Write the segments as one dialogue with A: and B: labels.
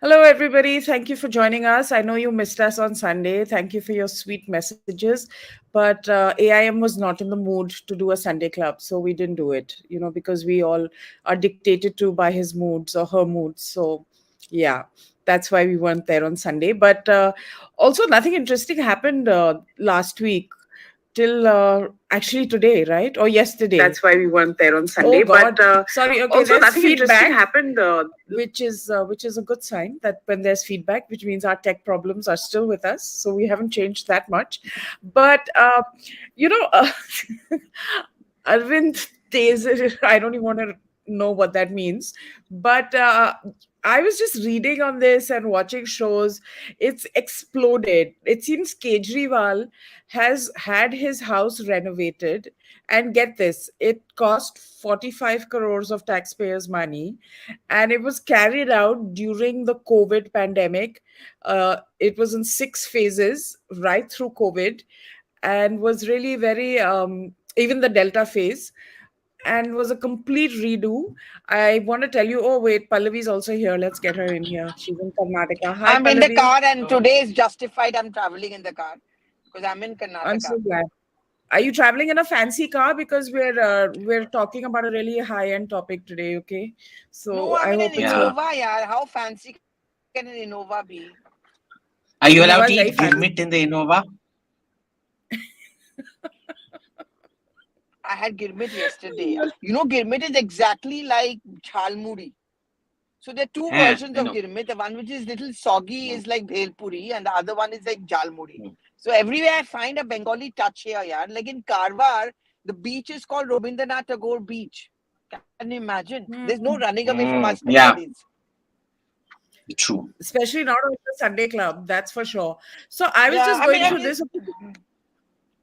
A: Hello, everybody. Thank you for joining us. I know you missed us on Sunday. Thank you for your sweet messages. But AIM was not in the mood to do a Sunday club, so we didn't do it, because we all are dictated to by his moods or her moods. So, yeah, that's why we weren't there on Sunday. But also, nothing interesting happened last week till actually today, right? Or yesterday.
B: That's why we weren't there on
A: Oh
B: Sunday. But
A: God. Sorry. Okay,
B: also,
A: there's
B: nothing interesting
A: feedback,
B: happened.
A: which is a good sign that when there's feedback, which means our tech problems are still with us. So we haven't changed that much. But you know, Arvind Taser, I don't even want to know what that means. But I was just reading on this and watching shows. It's exploded. It seems Kejriwal has had his house renovated. And get this, it cost 45 crores of taxpayers' money. And it was carried out during the COVID pandemic. It was in 6 phases right through COVID and was really very even the delta phase, and was a complete redo. I want to tell you, oh wait, Pallavi's also here. Let's get her in here. She's in Karnataka. Hi,
C: I'm in the
A: Pallavi.
C: car, and today is justified. I'm traveling in the car because I'm in
A: I'm
C: Karnataka.
A: so glad. Are you traveling in a fancy car? Because we're talking about a really high end topic today. Okay,
C: No,
A: so
C: I'm
A: I
C: in
A: hope
C: an
A: it's
B: Yeah.
A: good.
C: Innova, yaar. How fancy can an Innova be?
B: Are you allowed
A: Innova
B: to
A: is very
B: eat
A: fancy.
B: girmit in the Innova?
C: I had girmit yesterday. You know, girmit is exactly like jhalmuri. So there are two
B: Eh,
C: versions
B: I
C: of
B: know.
C: girmit. The one which is little soggy
B: Mm,
C: is like bhelpuri, and the other one is like jhalmuri.
B: mm.
C: So everywhere I find a Bengali touch here, yaar. Like in Karwar, the beach is called Rabindranath Tagore Beach. Can you imagine? There's no
A: Hmm.
C: running away from us
B: Yeah,
C: Bengalis.
B: true.
A: Especially not on the Sunday club, that's for sure. So I was
C: Yeah,
A: just
C: I mean,
A: going
C: I
A: through
C: mean,
A: this.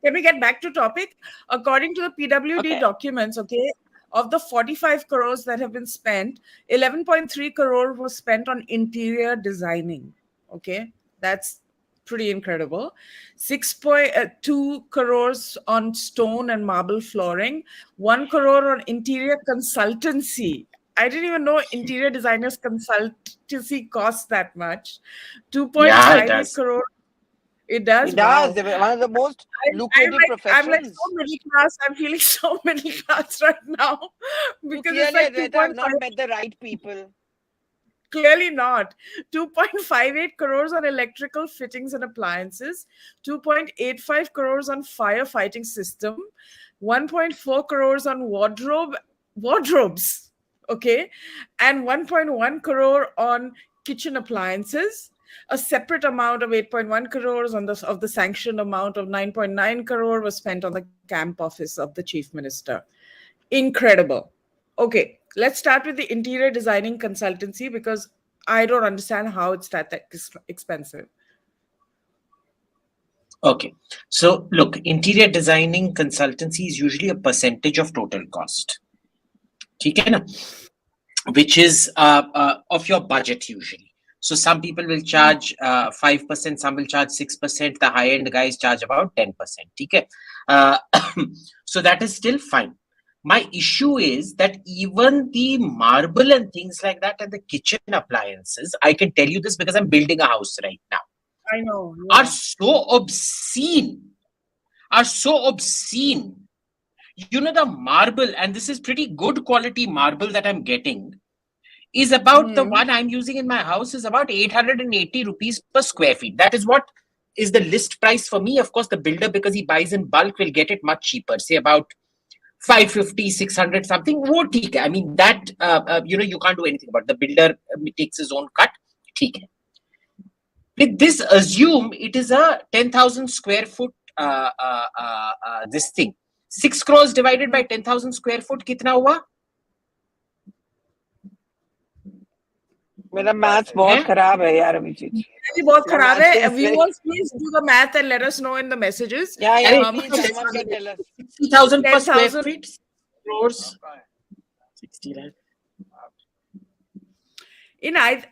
A: Can we get back to topic? According to the PWD
C: okay.
A: documents, okay, of the 45 crores that have been spent, 11.3 crore was spent on interior designing. Okay, that's pretty incredible. 6.2 crores on stone and marble flooring, 1 crore on interior consultancy. I didn't even know interior designers consultancy costs that much.
B: Yeah, it
A: 2.58
B: does.
A: crore. It does.
C: It does.
A: Wow.
C: They're one of the most lucrative
A: I'm like so
C: professions.
A: middle class. I'm feeling so middle class right now
C: You
A: because it's
C: clearly,
A: like
C: Advaita, have
A: 2.5.
C: not met the right people.
A: Clearly not. 2.58 crores on electrical fittings and appliances, 2.85 crores on firefighting system, 1.4 crores on wardrobes, okay, and 1.1 crore on kitchen appliances. A separate amount of 8.1 crores on the sanctioned amount of 9.9 crore was spent on the camp office of the chief minister. Incredible. Okay, let's start with the interior designing consultancy because I don't understand how it's that expensive.
B: Okay. So, look, interior designing consultancy is usually a percentage of total cost. ठीक है ना? Which is of your budget usually. So some people will charge 5%, some will charge 6%. The high-end guys charge about 10%. Okay? So that is still fine. My issue is that even the marble and things like that and the kitchen appliances, I can tell you this because I'm building a house right now,
A: I know,
B: are
A: yeah.
B: so obscene. Are so obscene. You know, the marble, and this is pretty good quality marble that I'm getting, is about the one I'm using in my house is about 880 rupees per square feet. That is what is the list price for me. Of course, the builder, because he buys in bulk, will get it much cheaper, say about 550, 600 something. Wo theek hai. I mean, that, you can't do anything about it. The builder takes his own cut. Theek hai. With this, assume it is a 10,000 square foot, this thing. 6 crores divided by 10,000 square foot, kitna hua?
C: मेरा maths बहुत खराब है यार अभिजीत.
A: ये बहुत
C: My
A: खराब
C: maths
A: है.
C: is very.
A: Viewers, please do the math and let us know in the messages.
C: Yeah,
A: How
C: please,
A: much is
C: someone can tell us.
B: 60,000 per square
A: 10,000
B: feet? Crores? 60, right?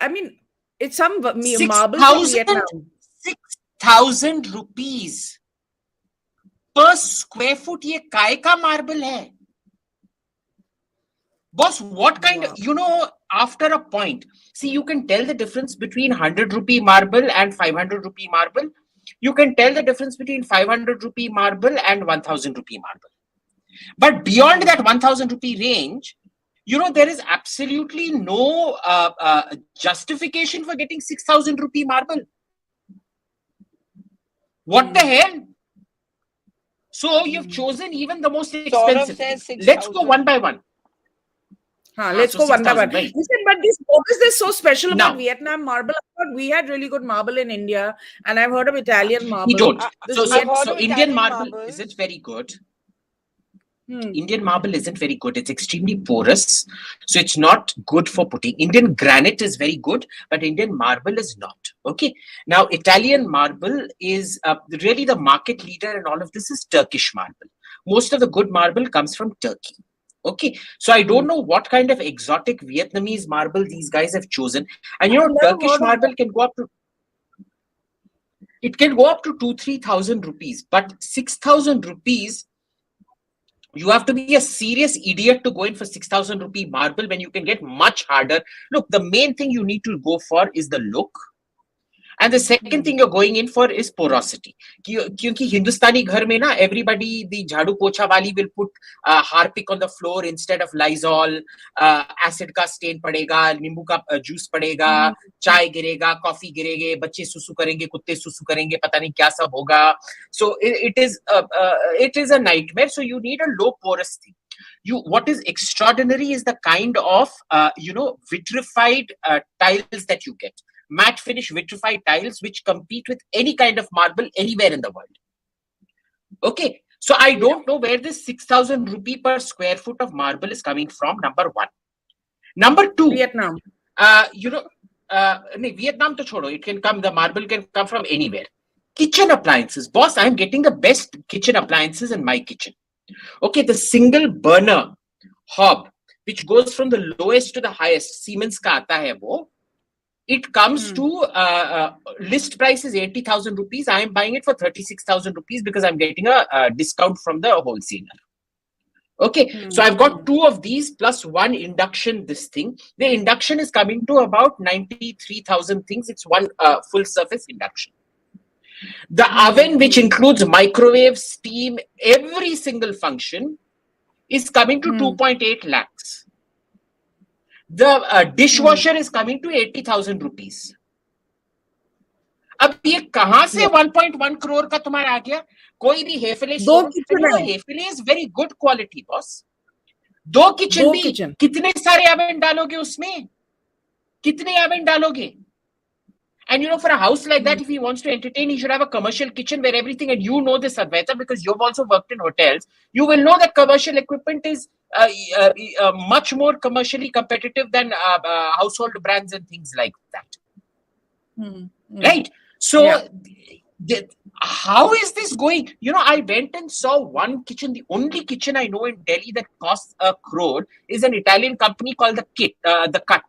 A: I mean, it's some marble from
B: 6,000
A: Vietnam.
B: 6,000 rupees per square foot. ये काय का marble है? Boss, what kind of,
A: Wow.
B: after a point, see, you can tell the difference between 100 rupee marble and 500 rupee marble. You can tell the difference between 500 rupee marble and 1000 rupee marble. But beyond that 1000 rupee range, there is absolutely no justification for getting 6000 rupee marble. What the hell? So you've chosen even the most expensive thing. Let's go one by one.
A: Let's go one by one. Listen, but what is this so special about Vietnam marble? I thought we had really good marble in India, and I've heard of Italian marble.
B: We don't. So Indian marble isn't very good. Indian marble isn't very good. It's extremely porous. So it's not good for putting. Indian granite is very good, but Indian marble is not. Okay. Now, Italian marble is really the market leader in all of this is Turkish marble. Most of the good marble comes from Turkey. Okay. So I don't know what kind of exotic Vietnamese marble these guys have chosen. And Turkish marble can go up to 2,000-3,000 rupees, but 6,000 rupees. You have to be a serious idiot to go in for 6,000 rupee marble when you can get much harder. Look, the main thing you need to go for is the look. And the second thing you're going in for is porosity. Because Hindustani ghar mein na, everybody, the jhadu pocha wali will put harpic on the floor instead of Lysol. Acid ka stain padega, nimbu ka juice padega, chai girega, coffee girege, bacche susu karenge, kutte susu karenge, pata nahi kya sab hoga. So it is a nightmare. So you need a low porous thing. What is extraordinary is the kind of vitrified tiles that you get. Matte finish vitrified tiles which compete with any kind of marble anywhere in the world. Okay, so I don't know where this 6,000 rupee per square foot of marble is coming from. Number one. Number two,
A: Vietnam.
B: Vietnam to chodo. It can come. The marble can come from anywhere. Kitchen appliances, boss. I'm getting the best kitchen appliances in my kitchen. Okay, the single burner hob which goes from the lowest to the highest. Siemens ka aata hai wo. It comes to list price is 80,000 rupees. I am buying it for 36,000 rupees because I'm getting a discount from the wholesaler. Okay, so I've got two of these plus one induction. This thing, the induction is coming to about 93,000 things. It's one full surface induction. The oven, which includes microwave, steam, every single function, is coming to 2.8 lakhs. The dishwasher is coming to 80,000 rupees. अब ये कहां से 1.1 crore का तुम्हारा आ गया? कोई भी हेफले हेफले is very good quality, boss. दो किचन भी कितने सारे oven डालोगे उसमें? कितने oven डालोगे? And for a house like that, if he wants to entertain, he should have a commercial kitchen where everything, and you know this, Advaita, because you've also worked in hotels. You will know that commercial equipment is much more commercially competitive than household brands and things like that. Right? So, how is this going? I went and saw one kitchen. The only kitchen I know in Delhi that costs 1 crore is an Italian company called the Cut.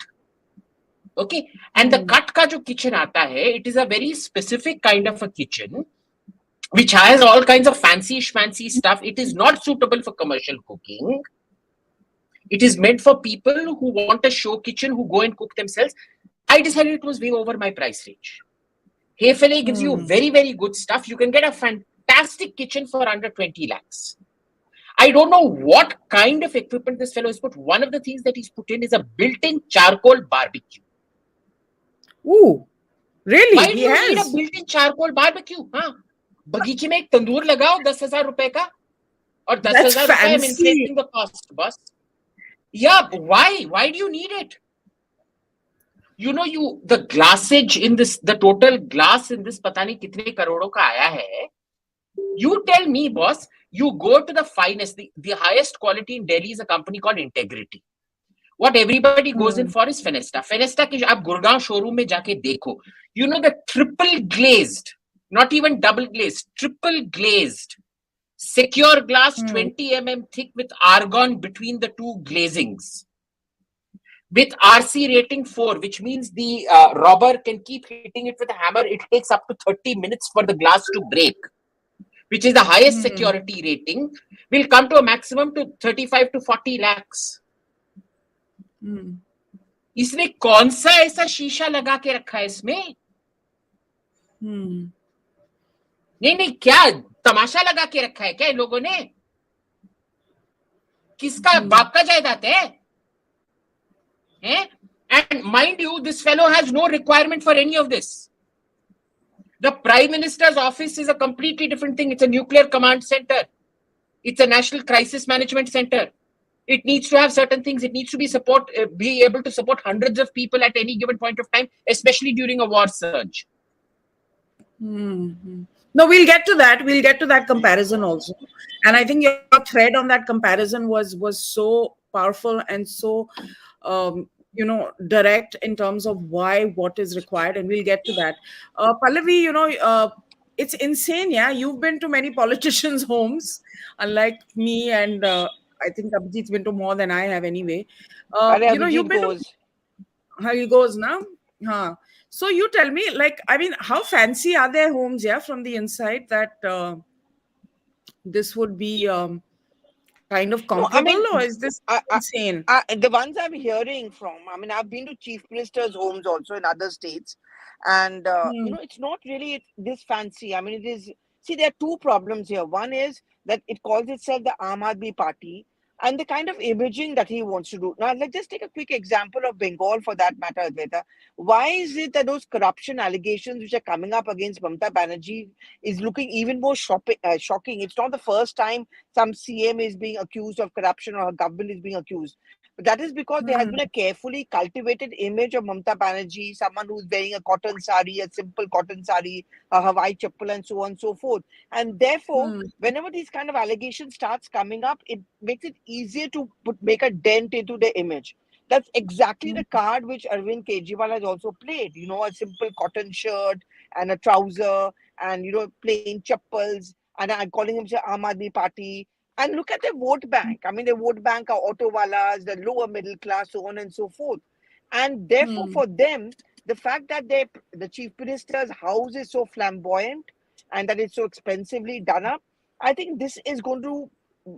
B: Okay, and the Cut ka jo kitchen aata hai, it is a very specific kind of a kitchen which has all kinds of fancy stuff. It is not suitable for commercial cooking. It is meant for people who want a show kitchen, who go and cook themselves. I decided it was way over my price range. Hefele gives you very, very good stuff. You can get a fantastic kitchen for under 20 lakhs. I don't know what kind of equipment this fellow has put. One of the things that he's put in is a built-in charcoal barbecue.
A: Ooh, really?
B: Why do you need a built-in charcoal barbecue? बगीचे में एक तंदूर लगाओ 10,000 रुपए का और 10,000 रुपए I'm inflating the cost, boss. Yeah, why? Why do you need it? The glassage in this, the total glass in this, पता नहीं कितने करोड़ों का आया है. You tell me, boss. You go to the finest, the highest quality in Delhi is a company called Integrity. What everybody goes in for is Fenesta. Fenesta ki aap Gurgaon showroom mein jaake dekho. The triple glazed, not even double glazed, triple glazed, secure glass 20 mm thick with argon between the two glazings. With RC rating 4, which means the robber can keep hitting it with a hammer. It takes up to 30 minutes for the glass to break, which is the highest security rating, will come to a maximum to 35 to 40 lakhs. इसने कौन सा ऐसा शीशा लगा के रखा है इसमें? नहीं नहीं, क्या तमाशा लगा के रखा है क्या इन लोगों ने? किसका बाप का जायदाद है? And mind you, this fellow has no requirement for any of this. The Prime Minister's office is a completely different thing. It's a nuclear command center. It's a national crisis management center. It needs to have certain things. It needs to be able to support hundreds of people at any given point of time, especially during a war surge.
A: No, we'll get to that. We'll get to that comparison also. And I think your thread on that comparison was so powerful and so direct in terms of what is required, and we'll get to that. Pallavi, it's insane. Yeah, you've been to many politicians' homes, unlike me, and I think Abhijit's been to more than I have anyway. You've been to how he goes now. Huh. So you tell me, how fancy are their homes? Yeah, from the inside, that this would be kind of comfortable, or is this insane?
C: The ones I'm hearing from, I've been to chief ministers' homes also in other states, and it's not really this fancy. It is. See, there are two problems here. One is that it calls itself the Aam Aadmi Party, and the kind of imaging that he wants to do. Now, let's just take a quick example of Bengal for that matter, Advaita. Why is it that those corruption allegations which are coming up against Mamata Banerjee is looking even more shocking? It's not the first time some CM is being accused of corruption or her government is being accused. But that is because there has been a carefully cultivated image of Mamata Banerjee, someone who's wearing a cotton sari, a simple cotton sari, a Hawaii chappal, and so on and so forth. And therefore, whenever these kind of allegations starts coming up, it makes it easier to make a dent into the image. That's exactly the card which Arvind Kejriwal has also played. A simple cotton shirt and a trouser and, plain chappals. And I'm calling him the Aam Aadmi Party. And look at the vote bank. The vote bank are auto wallahs, the lower middle class, so on and so forth. And therefore, for them, the fact that the chief minister's house is so flamboyant and that it's so expensively done up, I think this is going to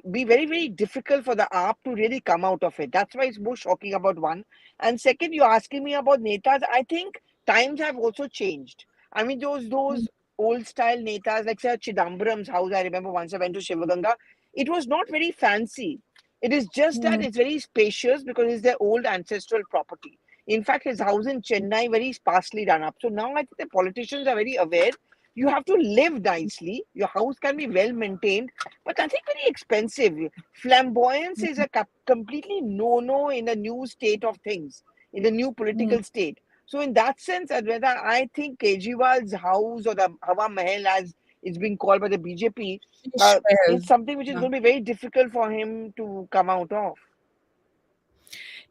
C: be very, very difficult for the AAP to really come out of it. That's why it's more shocking about one. And second, you're asking me about netas. I think times have also changed. Those old style netas, like say Chidambaram's house, I remember once I went to Shivaganga, it was not very fancy. It is just that it's very spacious because it's their old ancestral property. In fact, his house in Chennai very sparsely done up. So now I think the politicians are very aware. You have to live nicely. Your house can be well maintained, but nothing very expensive. Flamboyance is a completely no-no in the new state of things, in the new political state. So in that sense, Advaita, I think Kejriwal's house, or the Hawa Mahal as it's being called by the BJP, is something which is going to be very difficult for him to come out of.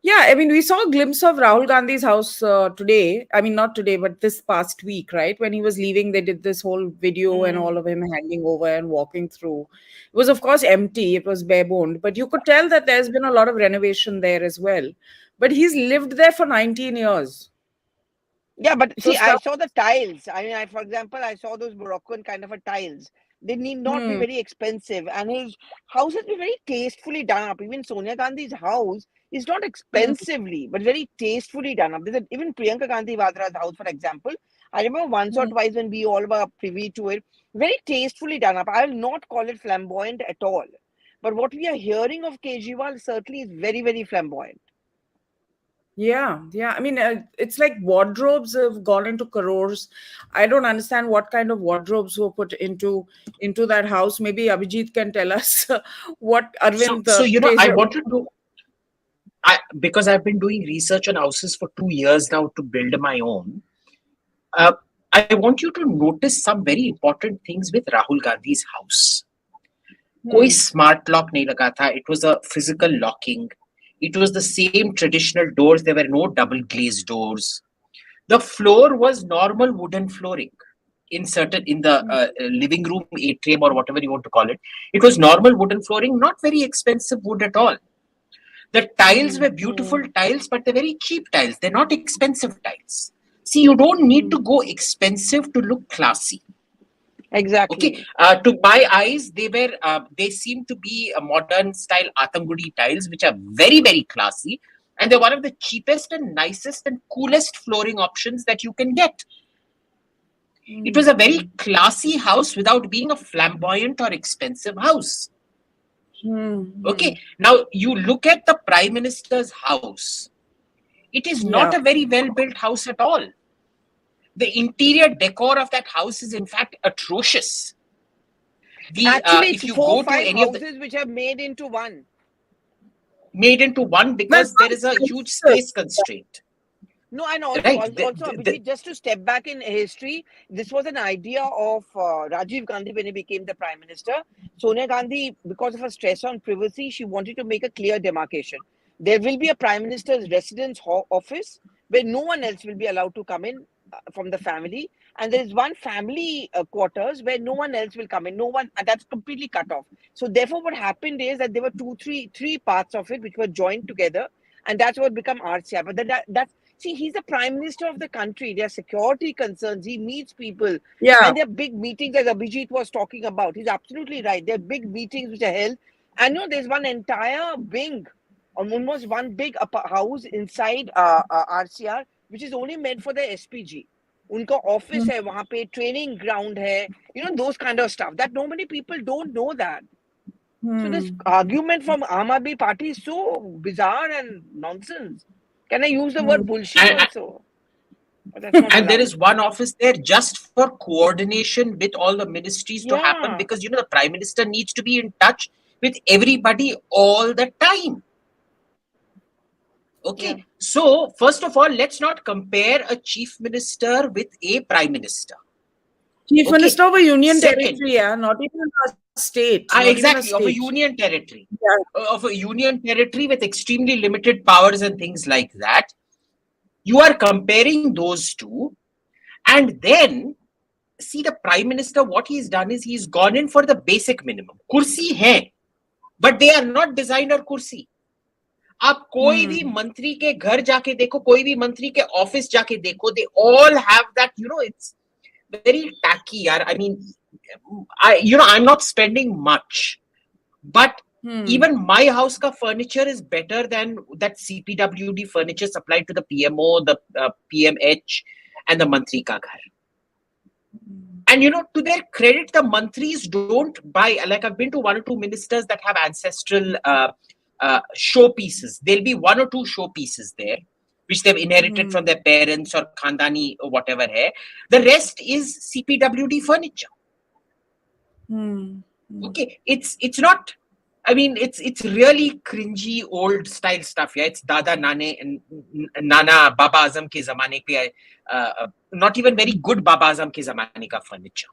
A: Yeah, we saw a glimpse of Rahul Gandhi's house today. Not today, but this past week, right? When he was leaving, they did this whole video and all of him hanging over and walking through. It was, of course, empty. It was bare-boned. But you could tell that there's been a lot of renovation there as well. But he's lived there for 19 years.
C: Yeah, but see, I saw the tiles. For example, I saw those Moroccan kind of tiles. They need not be very expensive. And his house has been very tastefully done up. Even Sonia Gandhi's house is not expensively, but very tastefully done up. Even Priyanka Gandhi Vadra's house, for example. I remember once or twice when we all were privy to it, very tastefully done up. I will not call it flamboyant at all. But what we are hearing of Kejriwal certainly is very, very flamboyant.
A: Yeah. It's like wardrobes have gone into crores. I don't understand what kind of wardrobes were put into that house. Maybe Abhijit can tell us what Arvind.
B: So I wanted to. Because I've been doing research on houses for 2 years now to build my own. I want you to notice some very important things with Rahul Gandhi's house. कोई smart lock नहीं लगा था. It was a physical locking. It was the same traditional doors. There were no double glazed doors. The floor was normal wooden flooring in the living room atrium or whatever you want to call it. It was normal wooden flooring, not very expensive wood at all. The tiles were beautiful tiles, but they're very cheap tiles. They're not expensive tiles. See, you don't need to go expensive to look classy.
C: Exactly.
B: Okay. To my eyes, they seem to be a modern style Atamgudi tiles, which are very, very classy. And they're one of the cheapest and nicest and coolest flooring options that you can get. It was a very classy house without being a flamboyant or expensive house. Okay, now you look at the Prime Minister's house. It is not a very well-built house at all. The interior decor of that house is in fact atrocious.
C: Actually, it's
B: if you
C: 4
B: go
C: or
B: to
C: 5
B: any of
C: houses which are made into one.
B: because there is a huge space constraint.
C: No, and also,
B: Right.
C: Abhijit, just to step back in history, this was an idea of Rajiv Gandhi when he became the Prime Minister. Sonia Gandhi, because of her stress on privacy, she wanted to make a clear demarcation. There will be a Prime Minister's residence office where no one else will be allowed to come in from the family. And there is one family quarters where no one else will come in. No one, and that's completely cut off. So therefore, what happened is that there were three parts of it which were joined together, and that's what become RCR. But that's see, he's the Prime Minister of the country. There are security concerns. He meets people. And there are big meetings, as Abhijit was talking about. He's absolutely right. There are big meetings which are held. I know there's one entire wing, almost one big house inside RCR, which is only meant for the SPG. उनका office है वहाँ पे, training ground है, those kind of stuff that normally people don't know that. So this argument from Aam Aadmi Party is so bizarre and nonsense. Can I use the word bullshit also? But that's not
B: And there
C: allowed.
B: is one office there just for coordination with all the ministries to happen, because the Prime Minister needs to be in touch with everybody all the time. Okay, so first of all, let's not compare a chief minister with a prime minister.
A: Chief Minister of a union territory, not even a state.
B: Exactly, of a union territory. Of a union territory with extremely limited powers and things like that. You are comparing those two. And then, see, the Prime Minister, what he's done is he's gone in for the basic minimum. Kursi hai, but they are not designer kursi. आप कोई भी मंत्री के घर जाके देखो, कोई भी मंत्री के ऑफिस जाके देखो, they all have that, it's very tacky. I mean, I'm not spending much, but even my house ka furniture is better than that CPWD furniture supplied to the PMO, the PMH, and the mantri ka ghar. And to their credit, the mantris don't buy. Like, I've been to one or two ministers that have ancestral showpieces. There'll be one or two showpieces there, which they've inherited from their parents or khandani or whatever hai. The rest is CPWD furniture. Okay, it's not. I mean, it's really cringy old style stuff. Yeah, it's Dada Nana Baba Azam ke zamane ke, not even very good Baba Azam ke zamane ka furniture.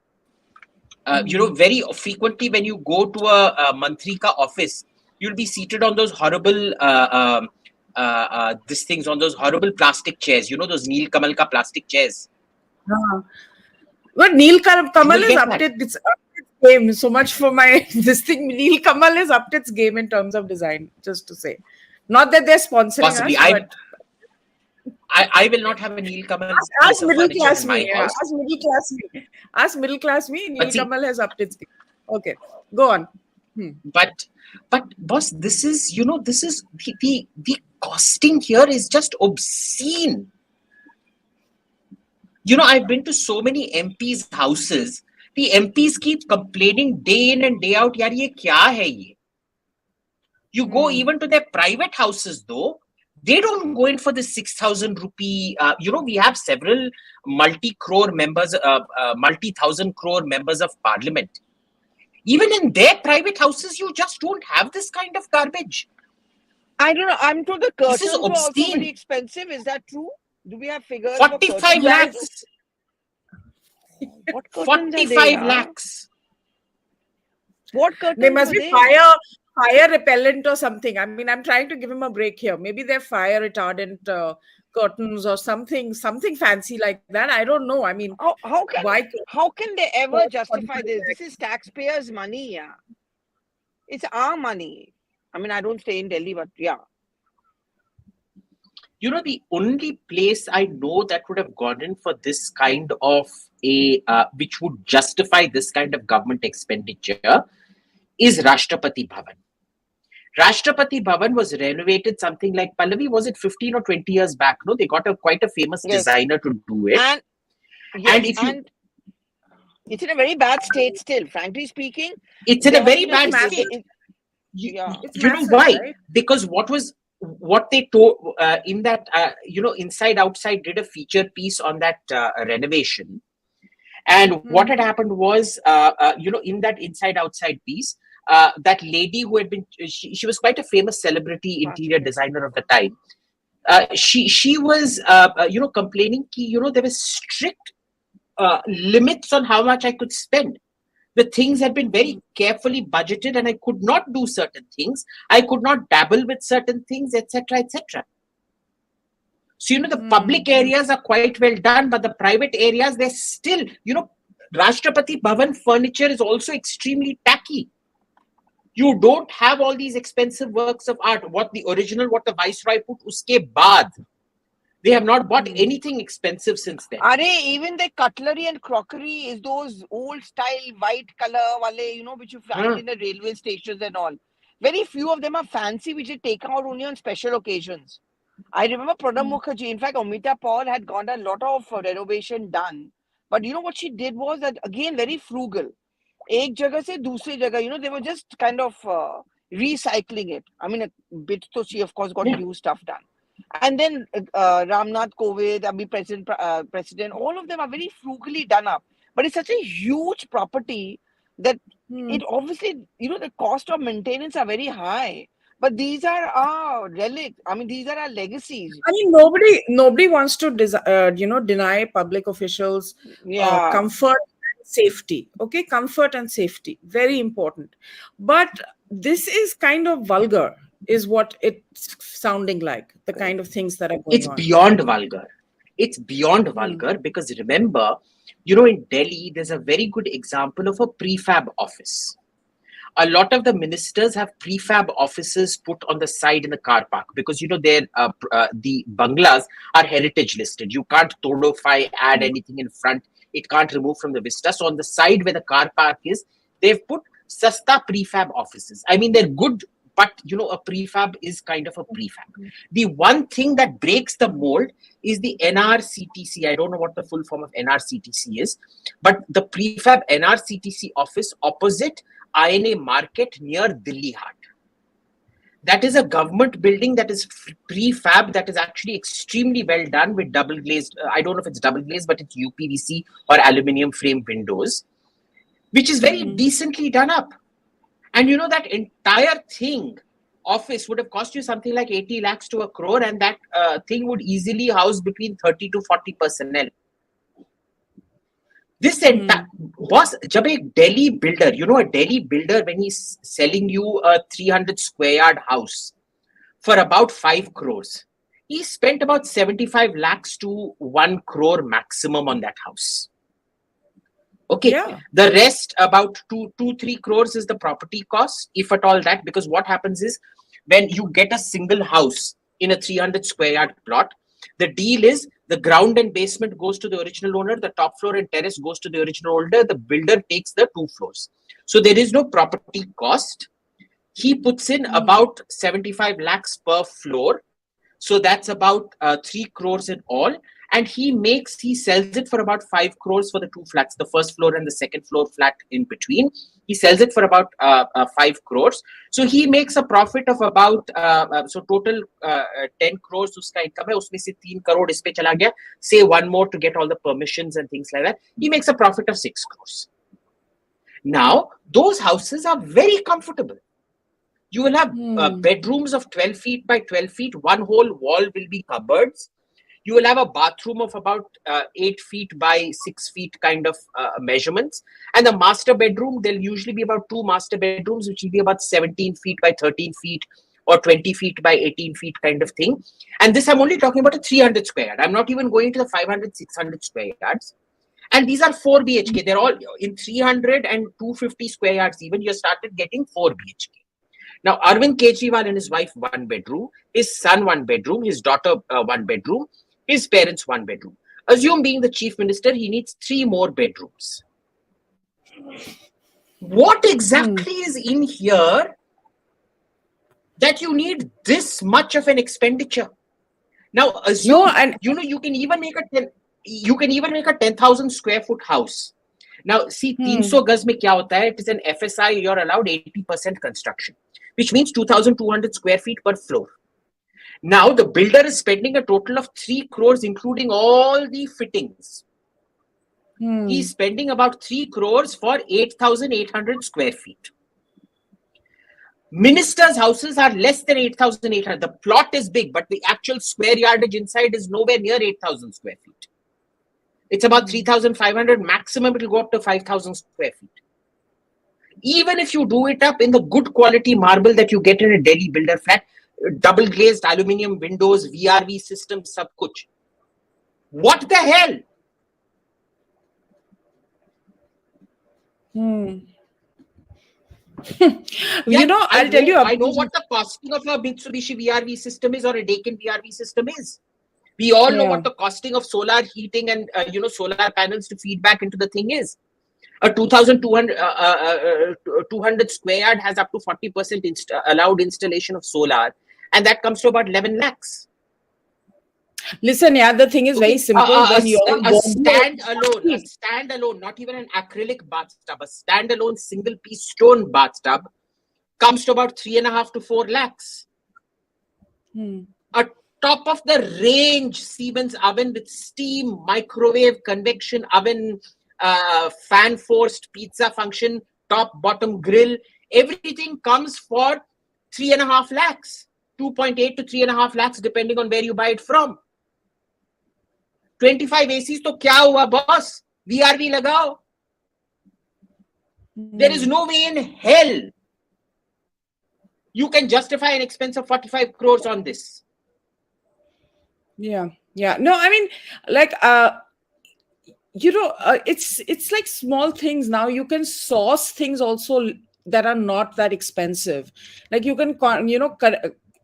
B: Very frequently when you go to a mantri ka office, you'll be seated on those horrible on those horrible plastic chairs. Those Neel Kamal ka plastic chairs.
A: But Neel Kamal is upped its game. So much for this thing. Neel Kamal is upped its game in terms of design, just to say. Not that they're sponsoring
B: Possibly.
A: us, but
B: I will not have a Neel Kamal.
A: Ask middle class me. Ask middle class me. Neel Kamal has upped its game. Okay, go on.
B: But boss, this is the costing here is just obscene. I've been to so many MPs' houses. The MPs keep complaining day in and day out, yaar, ye kya hai ye? You go even to their private houses though, they don't go in for the 6,000 rupee. We have several multi-crore members, multi-thousand crore members of parliament. Even in their private houses, you just don't have this kind of garbage.
C: I don't know. I'm told the curtains are also very expensive. Is that true? Do we have figures?
B: 45 lakhs.
C: What curtains
B: 45 lakhs.
C: What curtains?
A: They must be fire repellent or something. I mean, I'm trying to give him a break here. Maybe they're fire retardant curtains or something fancy like that. I don't know. I mean,
C: how can they ever justify this? This is taxpayers' money, yeah. It's our money. I mean, I don't stay in Delhi, but yeah.
B: The only place I know that would have gone in for this kind of which would justify this kind of government expenditure is Rashtrapati Bhavan. Rashtrapati Bhavan was renovated something like, Pallavi, was it 15 or 20 years back? No, they got quite a famous
C: Yes.
B: designer to do it.
C: And
B: And
C: yes,
B: if you,
C: and it's in a very bad state still. Frankly speaking,
B: it's in a
C: there has
B: very
C: been a
B: bad
A: massive.
B: state. You,
C: yeah.
A: It's
B: you know
A: massive,
B: why?
A: right?
B: Because what they told in that, Inside Outside did a feature piece on that renovation. And what had happened was, in that Inside Outside piece, that lady who had been, she was quite a famous celebrity interior designer of the time. She was, complaining, there was strict limits on how much I could spend. The things had been very carefully budgeted, and I could not do certain things. I could not dabble with certain things, etc., etc. So, the public areas are quite well done, but the private areas, they're still, Rashtrapati Bhavan furniture is also extremely tacky. You don't have all these expensive works of art. What the Viceroy put, uske baad. They have not bought anything expensive since then.
C: Are even the cutlery and crockery is those old style white color wale, which you find in the railway stations and all. Very few of them are fancy, which they take out only on special occasions. I remember Pranab Mukherjee. In fact, Amita Paul had got a lot of renovation done. But what she did was that, again, very frugal. Ek jagah se dusri jagah, they were just kind of recycling it. I mean, a bit, so she, of course, got new stuff done. And then Ramnath Kovind, President, all of them are very frugally done up. But it's such a huge property that it obviously, the cost of maintenance are very high. But these are our relics. I mean, these are our legacies.
A: I mean, nobody wants to deny public officials
C: Yeah.
A: comfort and safety. Okay, comfort and safety, very important. But this is kind of vulgar, is what it's sounding like. The kind of things that are going
B: It's
A: on.
B: beyond vulgar. It's beyond vulgar because remember, in Delhi, there's a very good example of a prefab office. A lot of the ministers have prefab offices put on the side in the car park because the bungalows are heritage listed. You can't todify, add anything in front. It can't remove from the vista. So on the side where the car park is, they've put sasta prefab offices. I mean, they're good, but a prefab is kind of a prefab. The one thing that breaks the mold is the NRCTC. I don't know what the full form of NRCTC is, but the prefab NRCTC office opposite INA Market near Delhi Haat. That is a government building that is prefab, that is actually extremely well done with double glazed. I don't know if it's double glazed, but it's UPVC or aluminium frame windows, which is very decently done up. And that entire thing, office, would have cost you something like 80 lakhs to 1 crore, and that thing would easily house between 30 to 40 personnel. This entire boss, jab ek Delhi builder, a Delhi builder, when he's selling you a 300 square yard house for about 5 crores, he spent about 75 lakhs to 1 crore maximum on that house. Okay, the rest, about 2-3 crores is the property cost, if at all that, because what happens is when you get a single house in a 300 square yard plot, the deal is the ground and basement goes to the original owner, the top floor and terrace goes to the original owner, the builder takes the 2 floors. So there is no property cost. He puts in about 75 lakhs per floor. So that's about 3 crores in all. And he sells it for about 5 crores for the 2 flats, the first floor and the second floor flat in between. He sells it for about 5 crores. So he makes a profit of about, so total 10 crores uska income hai, usme se 3 crore is pe chala gaya. Say one more to get all the permissions and things like that. He makes a profit of 6 crores. Now, those houses are very comfortable. You will have bedrooms of 12 feet by 12 feet. One whole wall will be cupboards. You will have a bathroom of about 8 feet by 6 feet kind of measurements. And the master bedroom, there'll usually be about 2 master bedrooms, which will be about 17 feet by 13 feet or 20 feet by 18 feet kind of thing. And this, I'm only talking about a 300 square yard. I'm not even going to the 500, 600 square yards. And these are 4 BHK. They're all in 300 and 250 square yards even. You started getting 4 BHK. Now, Arvind Kejriwal and his wife, 1 bedroom. His son, 1 bedroom. His daughter, 1 bedroom. His parents, 1 bedroom. Assume being the chief minister, he needs 3 more bedrooms. What exactly is in here that you need this much of an expenditure. Now
A: No,
B: assume,
A: and
B: you can even make a 10,000 square foot house. Now see, 300 gaz mein kya hota hai? It is an FSI, you're allowed 80% construction, which means 2,200 square feet per floor. Now the builder is spending a total of 3 crores, including all the fittings. He's spending about 3 crores for 8,800 square feet. Ministers' houses are less than 8,800. The plot is big, but the actual square yardage inside is nowhere near 8,000 square feet. It's about 3,500. Maximum, it will go up to 5,000 square feet. Even if you do it up in the good quality marble that you get in a Delhi builder flat, double glazed aluminium windows, VRV system, sab kuch. What the hell?
A: I'll tell you,
B: I know what the costing of a Mitsubishi VRV system is, or a Daikin VRV system is. We all know what the costing of solar heating and solar panels to feed back into the thing is. A 200 square yard has up to 40% allowed installation of solar, and that comes to about 11 lakhs.
A: Listen, the thing is very simple.
B: A standalone, not even an acrylic bathtub, a standalone single piece stone bathtub comes to about 3.5 to 4 lakhs. A top of the range Siemens oven with steam, microwave, convection oven, fan forced pizza function, top bottom grill, everything comes for 3.5 lakhs, 2.8 to 3.5 lakhs, depending on where you buy it from. 25 ACs to kya hua, boss? VRV lagao. There is no way in hell you can justify an expense of 45 crores on this.
A: Yeah. No, I mean, like, it's like small things now. You can source things also that are not that expensive. Like you can,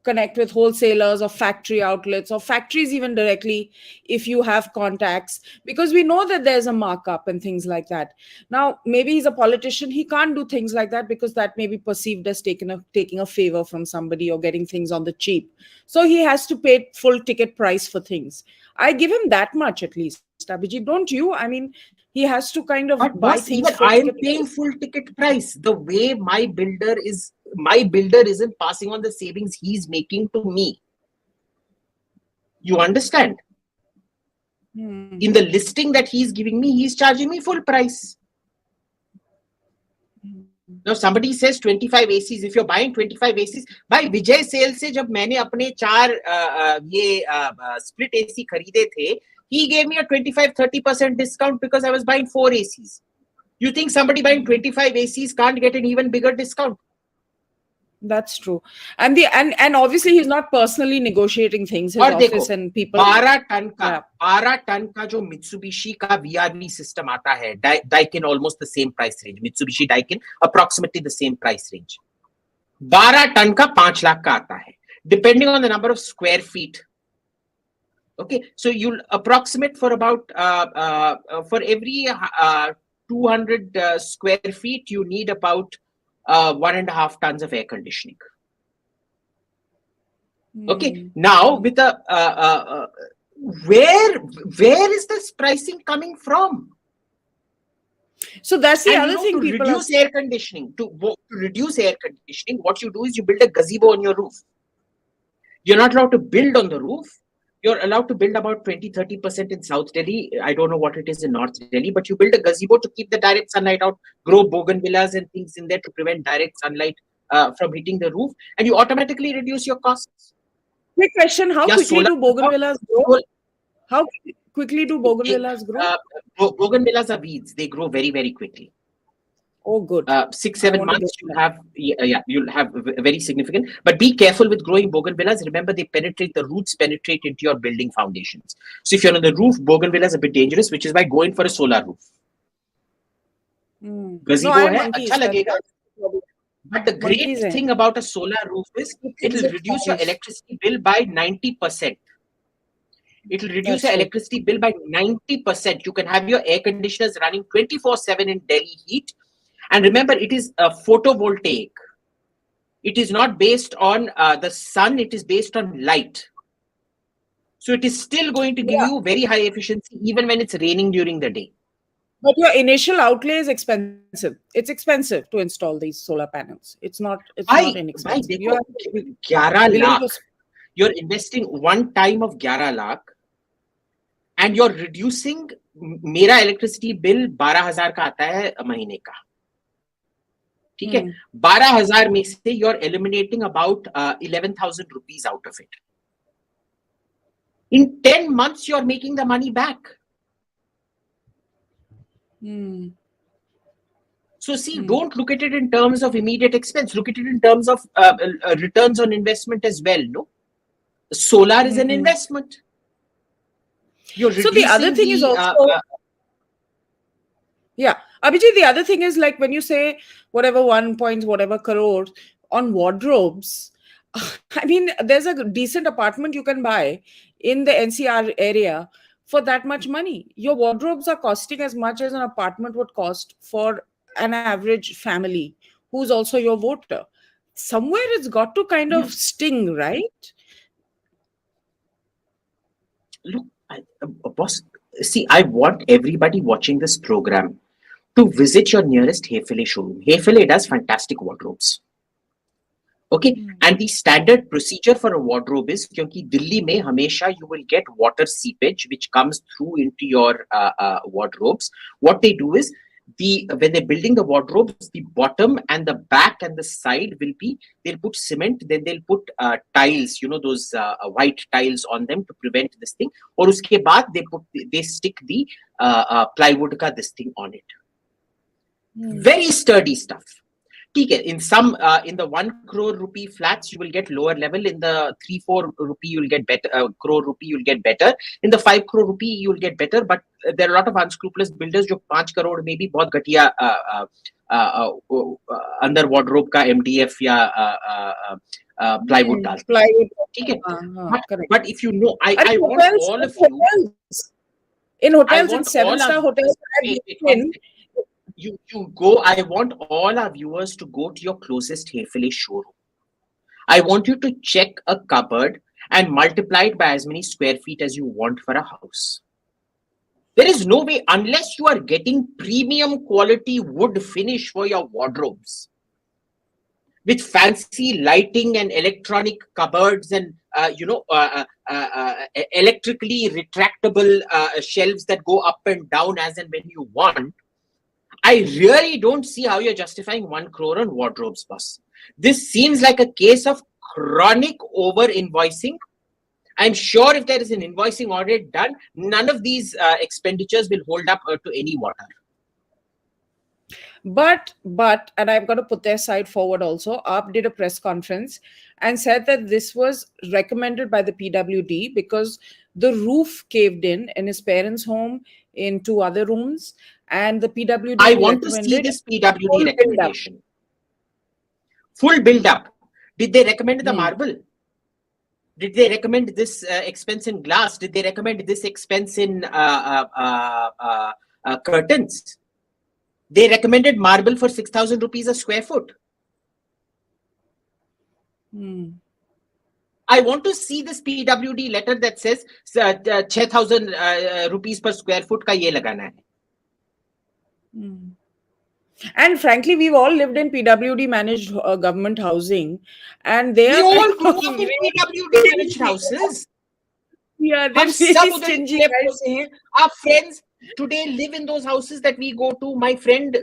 A: connect with wholesalers or factory outlets or factories even directly if you have contacts, because we know that there's a markup and things like that. Now maybe he's a politician, he can't do things like that because that may be perceived as taking a favor from somebody or getting things on the cheap, so he has to pay full ticket price for things. I give him that much at least, Abhijit, don't you? I mean, he has to kind of
B: But
A: buy
B: boss,
A: things
B: even
A: full
B: I am
A: ticket
B: paying full ticket price. The way my builder isn't passing on the savings he's making to me. You understand? In the listing that he's giving me, he's charging me full price. Now somebody says 25 ACs. If you're buying 25 ACs, by Vijay sales se jab maine apne 4 split AC kharide the, he gave me a 25-30% discount because I was buying 4 ACs. You think somebody buying 25 ACs can't get an even bigger discount?
A: That's true. And obviously he's not personally negotiating things. His office and people.
B: 12 ton का जो Mitsubishi का VRV system आता है, Daikin almost the same price range. Mitsubishi Daikin approximately the same price range. 12 ton का 5 lakh का आता है, depending on the number of square feet. Okay, so you'll approximate for about for every 200 square feet, you need about 1.5 tons of air conditioning. Okay, now with a where is this pricing coming from?
A: So that's the other thing.
B: To reduce air conditioning, what you do is you build a gazebo on your roof. You're not allowed to build on the roof. You're allowed to build about 20-30% in South Delhi. I don't know what it is in North Delhi, but you build a gazebo to keep the direct sunlight out, grow bougainvilleas and things in there to prevent direct sunlight from hitting the roof, and you automatically reduce your costs.
A: Quick question, how quickly do bougainvilleas grow? How quickly do bougainvilleas grow?
B: Bougainvilleas are weeds. They grow very, very quickly.
A: Oh, good.
B: 6-7 months, you'll have very significant. But be careful with growing bougainvilleas. Remember, the roots penetrate into your building foundations. So if you're on the roof, bougainvilleas are a bit dangerous, which is why go in for a solar roof. Gazebo hai, acha lagega. But the great thing about a solar roof is it will reduce your electricity bill by 90%. It will reduce your electricity bill by 90%. You can have your air conditioners running 24/7 in Delhi heat. And remember, it is a photovoltaic. It is not based on the sun, it is based on light. So it is still going to give you very high efficiency even when it's raining during the day.
A: But your initial outlay is expensive. It's expensive to install these solar panels. It's not inexpensive. You are
B: 11 lakh. You're investing one time of 11 lakh and you're reducing. मेरा electricity bill 12,000 का आता है महीने का. ठीक है, 12,000 में से you're eliminating about 11,000 rupees out of it. In 10 months, you're making the money back. So see, don't look at it in terms of immediate expense. Look at it in terms of returns on investment as well. No, solar is an investment.
A: So the other thing is also, Abhijit, the other thing is like when you say whatever 1 point whatever crore on wardrobes, I mean, there's a decent apartment you can buy in the NCR area for that much money. Your wardrobes are costing as much as an apartment would cost for an average family who's also your voter. Somewhere it's got to kind of sting, right?
B: Look, boss, see, I want everybody watching this program to visit your nearest Hefele showroom. Hefele does fantastic wardrobes. Okay, and the standard procedure for a wardrobe is because Delhi mein hamesha you will get water seepage which comes through into your wardrobes. What they do is when they're building the wardrobes, the bottom and the back and the side will be, they'll put cement, then they'll put tiles, you know, those white tiles on them to prevent this thing. Or uske baad they stick the plywood ka this thing on it. Very sturdy stuff. In some in the 1 crore rupee flats you will get lower level. In the 3-4 rupee you will get better. Crore rupee you will get better. In the 5 crore rupee you will get better. But there are a lot of unscrupulous builders जो 5 crore में भी बहुत घटिया अंदर wardrobe का MDF या plywood डालते हैं. ठीक है. But if you know, I want all of you.
A: In hotels, in 7-star hotels,
B: you go. I want all our viewers to go to your closest Hefele showroom. I want you to check a cupboard and multiply it by as many square feet as you want for a house. There is no way, unless you are getting premium quality wood finish for your wardrobes with fancy lighting and electronic cupboards and electrically retractable shelves that go up and down as and when you want. I really don't see how you're justifying 1 crore on wardrobes, boss. This seems like a case of chronic over-invoicing. I'm sure if there is an invoicing audit done, none of these expenditures will hold up to any water.
A: But, and I've got to put their side forward also, AAP did a press conference and said that this was recommended by the PWD because the roof caved in his parents' home, in 2 other rooms, and the PWD
B: I want to see this PWD recommendation. Full build-up. Did they recommend the marble? Did they recommend this expense in glass? Did they recommend this expense in curtains? They recommended marble for 6,000 rupees a square foot. I want to see this PWD letter that says 6,000 rupees per square foot ka ye lagana hai.
A: And frankly, we've all lived in PWD managed government housing, and they
B: we all grew up in PWD managed houses.
A: Yeah, they're really stingy.
B: Our friends today live in those houses that we go to. My friend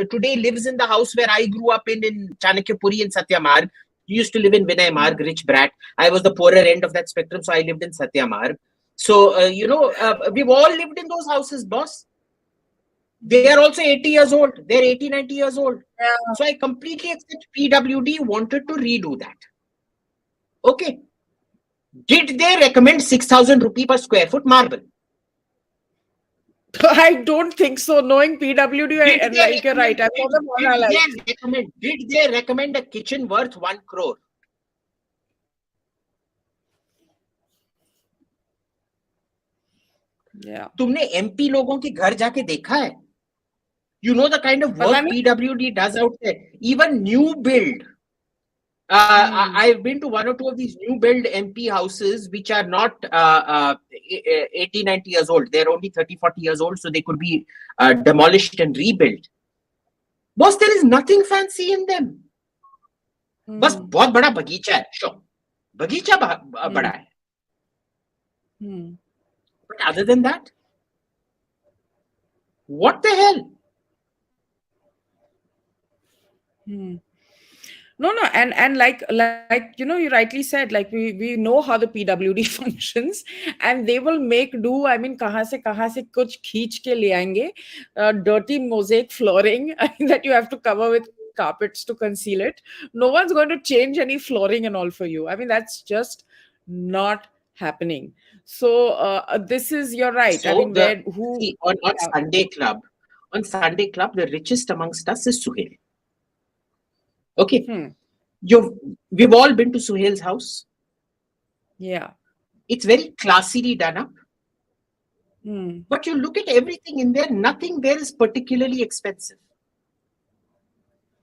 B: today lives in the house where I grew up in Chanakyapuri in Satyamarg. You used to live in Vinay Marg, rich brat. I was the poorer end of that spectrum, so I lived in Satyamarg. So, we've all lived in those houses, boss. They are also 80 years old. They're 80, 90 years old. Yeah. So I completely accept PWD wanted to redo that. Okay. Did they recommend 6,000 rupee per square foot marble?
A: I don't think so. Knowing PWD, you're right.
B: Did they recommend a kitchen worth 1 crore?
A: Yeah.
B: तुमने MP लोगों के घर जाके देखा है? You know the kind of work PWD does out there. Even new build. I've been to one or two of these new build MP houses which are not 80, 90 years old. They're only 30, 40 years old, so they could be demolished and rebuilt. Boss, there is nothing fancy in them. बस बहुत बड़ा बगीचा है, sure. बगीचा बड़ा है. But other than that, what the hell?
A: No, and like you rightly said, like we know how the PWD functions, and they will make do. I mean, kahan se kuch खींच के ले आएंगे, dirty mosaic flooring that you have to cover with carpets to conceal it. No one's going to change any flooring and all for you. I mean, that's just not happening. So this is, you're right.
B: So
A: I mean,
B: on Sunday Club, the richest amongst us is Suhail. Okay. We've all been to Suhail's house.
A: Yeah.
B: It's very classily done up. But you look at everything in there, nothing there is particularly expensive.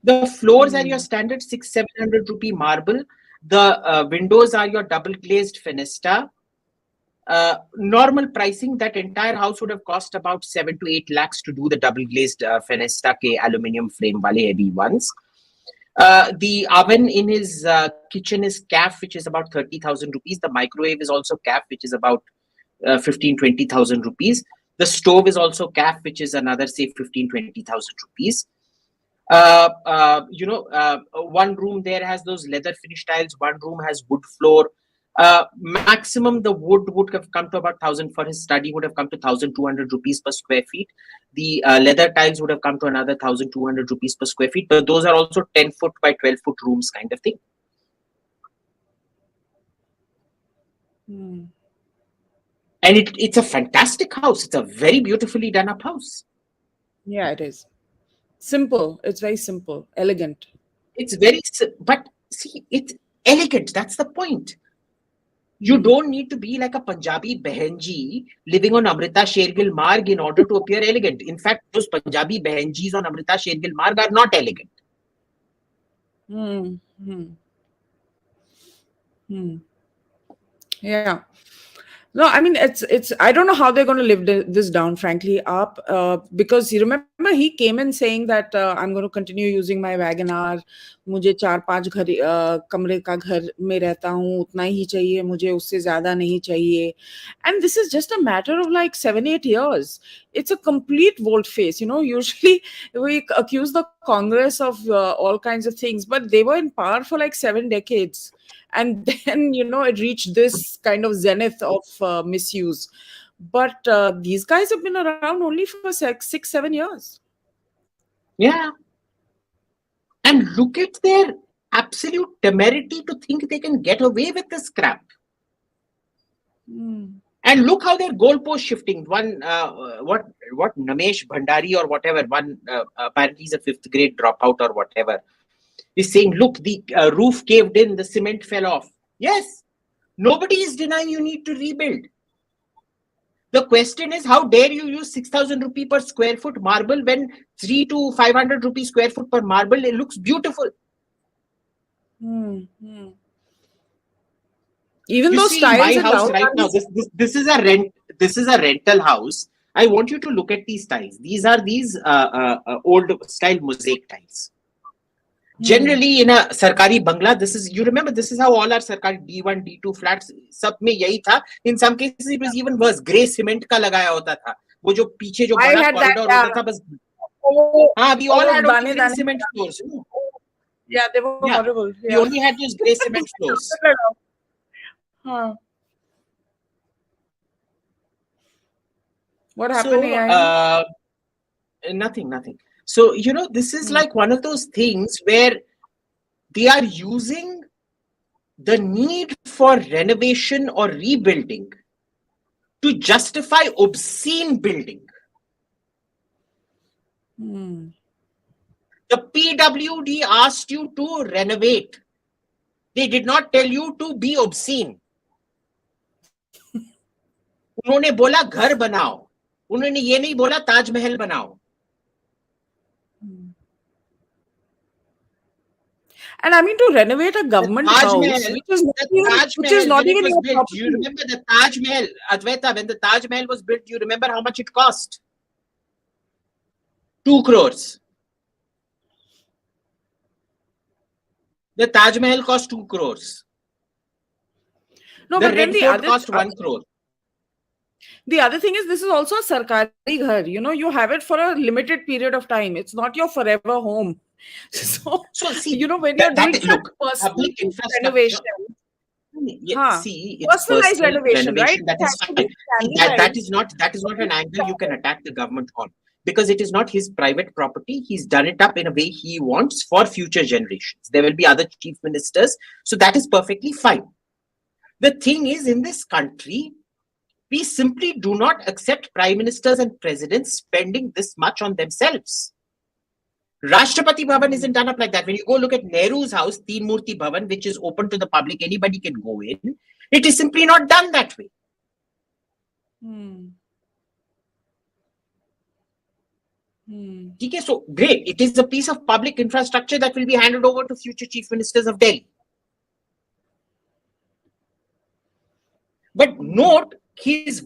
B: The floors are your standard 600-700 rupee marble. The windows are your double glazed Fenesta. Normal pricing, that entire house would have cost about 7 to 8 lakhs to do the double glazed Fenesta ke aluminium frame wale heavy ones. The oven in his kitchen is CAF, which is about 30,000 rupees. The microwave is also CAF, which is about 15,000-20,000 rupees. The stove is also CAF, which is another, say, 15,000-20,000 rupees. One room there has those leather finish tiles. One room has wood floor. Maximum the wood would have come to about 1,000 for his study, would have come to 1,200 rupees per square feet. The leather tiles would have come to another 1,200 rupees per square feet. But those are also 10 foot by 12 foot rooms kind of thing. And it's a fantastic house. It's a very beautifully done up house.
A: Yeah, it is. Simple. It's very simple, elegant.
B: It's very, but see, it's elegant. That's the point. You don't need to be like a Punjabi Behenji living on Amrita Shergill Marg in order to appear elegant. In fact, those Punjabi Behenjis on Amrita Shergill Marg are not elegant.
A: Yeah. No, I mean, it's. I don't know how they're going to live this down, frankly, up. Because you remember he came in saying that I'm going to continue using my Wagon-R. मुझे 4-5 कमरे का घर में रहता हूँ, उतना ही चाहिए मुझे, उससे ज्यादा नहीं चाहिए. And this is just a matter of like 7-8 years. It's a complete volte-face. Usually we accuse the Congress of all kinds of things, but they were in power for like 7 decades. And then, it reached this kind of zenith of misuse. But these guys have been around only for 6-7 years.
B: Yeah. And look at their absolute temerity to think they can get away with this crap. And look how their goalpost shifting. One, what Namesh Bhandari or whatever, one apparently he's a 5th grade dropout or whatever, is saying, look, the roof caved in, the cement fell off. Yes, nobody is denying you need to rebuild. The question is, how dare you use 6,000 rupee per square foot marble when 300 to 500 rupees square foot per marble, it looks beautiful.
A: Even those tiles
B: my house right now, this is a rental house. I want you to look at these tiles. These are old style mosaic tiles. Generally, in a sarkari bangla, this is how all our sarkari D1, D2 flats, sab mein yahi tha. In some cases, it was even worse. Grey cement ka lagaya hota tha. वो जो पीछे जो बड़ा corridor होता था, बस we all had only grey cement floors.
A: Yeah, they were horrible.
B: We only had those grey cement floors.
A: What happened?
B: Nothing. So, this is like one of those things where they are using the need for renovation or rebuilding to justify obscene building. The PWD asked you to renovate. They did not tell you to be obscene. उन्होंने बोला घर बनाओ. उन्होंने ये नहीं बोला ताजमहल बनाओ.
A: And I mean, to renovate a
B: The
A: government
B: Taj
A: house,
B: Mahal, the Taj
A: which is
B: Mahal,
A: not
B: when it
A: even
B: was
A: your
B: built, do you
A: property.
B: remember the Taj Mahal, Advaita, when the Taj Mahal was built, do you remember how much it cost? 2 crores. The Taj Mahal cost 2 crores.
A: No,
B: The
A: but then
B: Red Fort cost 1 crore.
A: the other thing is, this is also a sarkari ghar. You know, you have it for a limited period of time. It's not your forever home. So,
B: So
A: you
B: see,
A: know, when you're doing such
B: look,
A: personal
B: public infrastructure.
A: renovation,
B: Yeah,
A: huh?
B: see, it's
A: Personalized
B: personal
A: renovation, right?
B: renovation. That
A: It
B: is
A: has to be
B: fine. See,
A: standardized.
B: that is not an angle you can attack the government on, because it is not his private property. He's done it up in a way he wants for future generations. There will be other chief ministers, so that is perfectly fine. The thing is, in this country, we simply do not accept prime ministers and presidents spending this much on themselves. Rashtrapati Bhavan isn't done up like that. When you go look at Nehru's house, Teen Murti Bhavan, which is open to the public, anybody can go in. It is simply not done that way. Okay, so great. It is a piece of public infrastructure that will be handed over to future chief ministers of Delhi. But note, his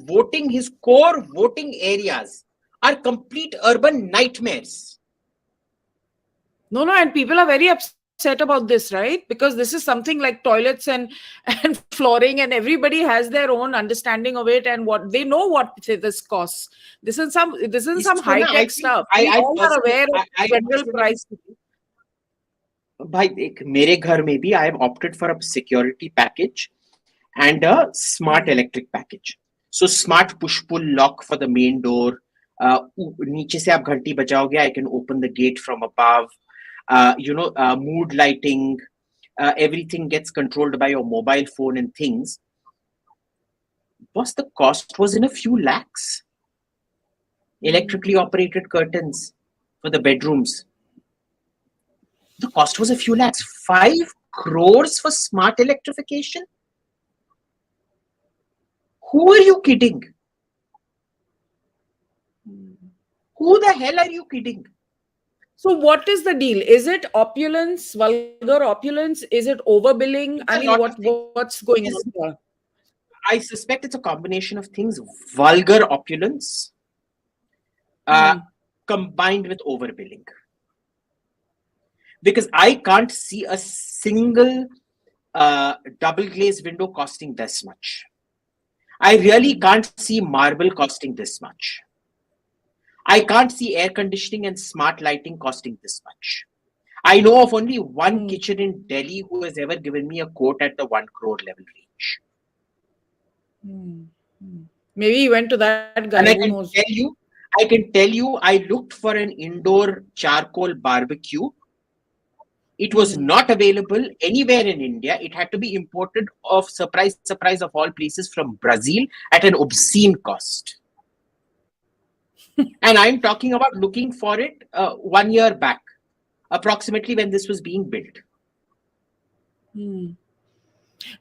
B: core voting areas are complete urban nightmares.
A: No, and people are very upset about this, right? Because this is something like toilets and flooring, and everybody has their own understanding of it, and what they know what this costs. This is some
B: So now
A: high
B: I
A: tech
B: think
A: stuff. We all are aware of
B: I
A: general
B: personally,
A: price.
B: भाई देख मेरे घर में भी I have opted for a security package and a smart electric package. So smart push pull lock for the main door. नीचे से आप घंटी बजाओगे, I can open the gate from above. Mood lighting. Everything gets controlled by your mobile phone and things. Boss, the cost was in a few lakhs. Electrically operated curtains for the bedrooms. The cost was a few lakhs. 5 crores for smart electrification? Who are you kidding? Who the hell are you kidding?
A: So what is the deal? Is it opulence, vulgar opulence? Is it overbilling? I mean, what's going on here?
B: I suspect it's a combination of things. Vulgar opulence combined with overbilling. Because I can't see a single double glazed window costing this much. I really can't see marble costing this much. I can't see air conditioning and smart lighting costing this much. I know of only one kitchen in Delhi who has ever given me a quote at the 1 crore level range.
A: Maybe he went to that guy.
B: And
A: Who knows?
B: I can tell you, I looked for an indoor charcoal barbecue. It was not available anywhere in India. It had to be imported of surprise of all places from Brazil at an obscene cost. And I'm talking about looking for it 1 year back, approximately when this was being built.
A: No,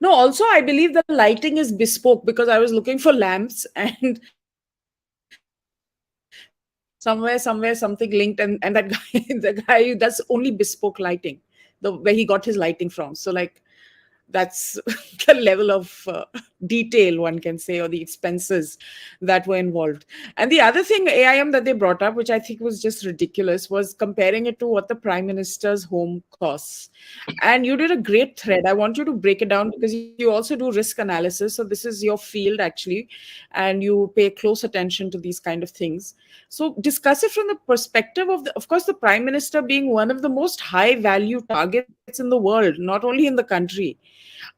A: also I believe the lighting is bespoke, because I was looking for lamps and somewhere something linked, and that guy the guy that's only bespoke lighting, where he got his lighting from. So like, that's the level of detail, one can say, or the expenses that were involved. And the other thing, AIM, that they brought up, which I think was just ridiculous, was comparing it to what the prime minister's home costs. And you did a great thread. I want you to break it down, because you also do risk analysis. So this is your field, actually, and you pay close attention to these kind of things. So discuss it from the perspective of course, the prime minister being one of the most high value targets in the world, not only in the country.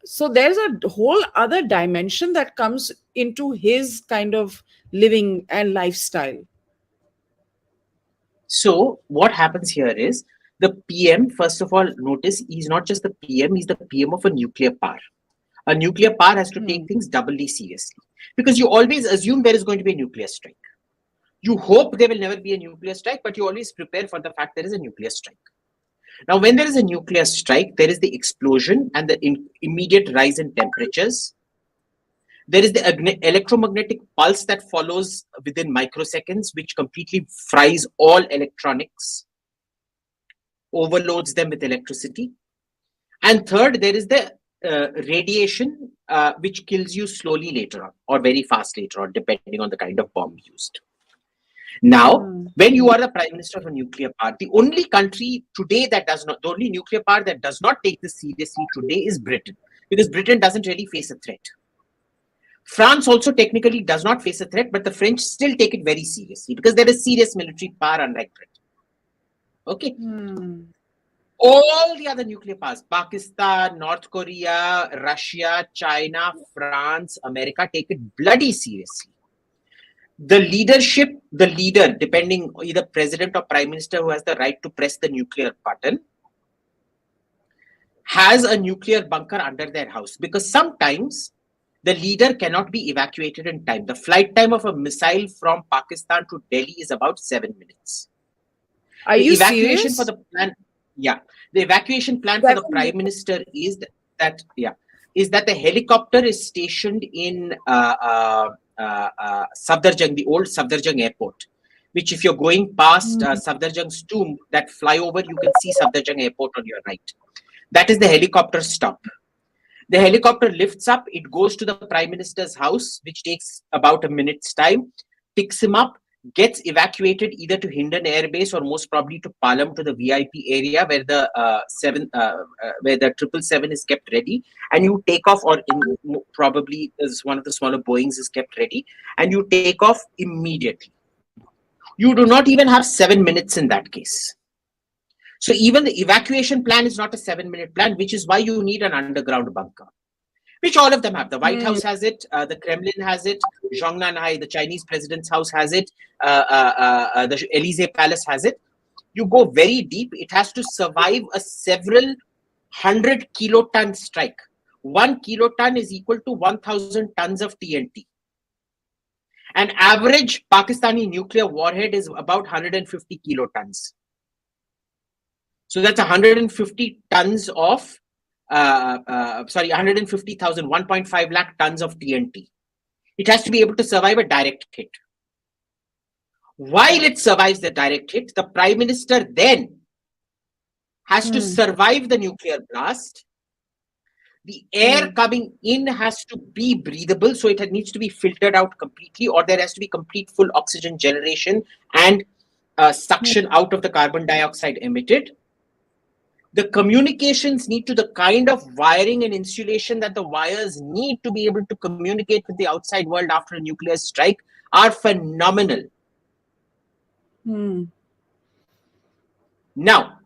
A: So there's a whole other dimension that comes into his kind of living and lifestyle.
B: So what happens here is, the PM, first of all, notice he's not just the PM, he's the PM of a nuclear power. A nuclear power has to take things doubly seriously, because you always assume there is going to be a nuclear strike. You hope there will never be a nuclear strike, but you always prepare for the fact there is a nuclear strike. Now, when there is a nuclear strike, there is the explosion and the immediate rise in temperatures. There is the electromagnetic pulse that follows within microseconds, which completely fries all electronics, overloads them with electricity. And third, there is the radiation, which kills you slowly later on, or very fast later on, depending on the kind of bomb used. Now, when you are the prime minister of a nuclear power, the only country today that does not, the only nuclear power that does not take this seriously today is Britain, because Britain doesn't really face a threat. France also technically does not face a threat, but the French still take it very seriously because there is serious military power, unlike Britain. Okay. All the other nuclear powers, Pakistan, North Korea, Russia, China, France, America, take it bloody seriously. The leader, depending either president or prime minister who has the right to press the nuclear button, has a nuclear bunker under their house, because sometimes the leader cannot be evacuated in time. The flight time of a missile from Pakistan to Delhi is about 7 minutes.
A: Are you serious?
B: For the plan, yeah, the evacuation plan for the prime minister is that the helicopter is stationed in Safdarjung, the old Safdarjung airport, which if you're going past Safdarjung's tomb, that flyover, you can see Safdarjung airport on your right. That is the helicopter stop. The helicopter lifts up, it goes to the prime minister's house, which takes about a minute's time, picks him up, gets evacuated either to Hindon Air Base or most probably to Palam, to the VIP area where the 777 is kept ready, and you take off, or probably is one of the smaller Boeings is kept ready, and you take off immediately. You do not even have 7 minutes in that case. So even the evacuation plan is not a 7-minute plan, which is why you need an underground bunker, which all of them have. The White House has it, the Kremlin has it, Zhongnanhai, the Chinese president's house, has it, the Elysee Palace has it. You go very deep. It has to survive a several 100 kiloton strike. 1 kiloton is equal to 1,000 tons of TNT. An average Pakistani nuclear warhead is about 150 kilotons. So that's 150 tons of 150,000, 1.5 lakh tons of TNT. It has to be able to survive a direct hit. While it survives the direct hit, the prime minister then has to survive the nuclear blast. The air coming in has to be breathable, so it needs to be filtered out completely, or there has to be complete full oxygen generation and suction out of the carbon dioxide emitted. The communications need to the kind of wiring and insulation that the wires need to be able to communicate with the outside world after a nuclear strike are phenomenal. Now,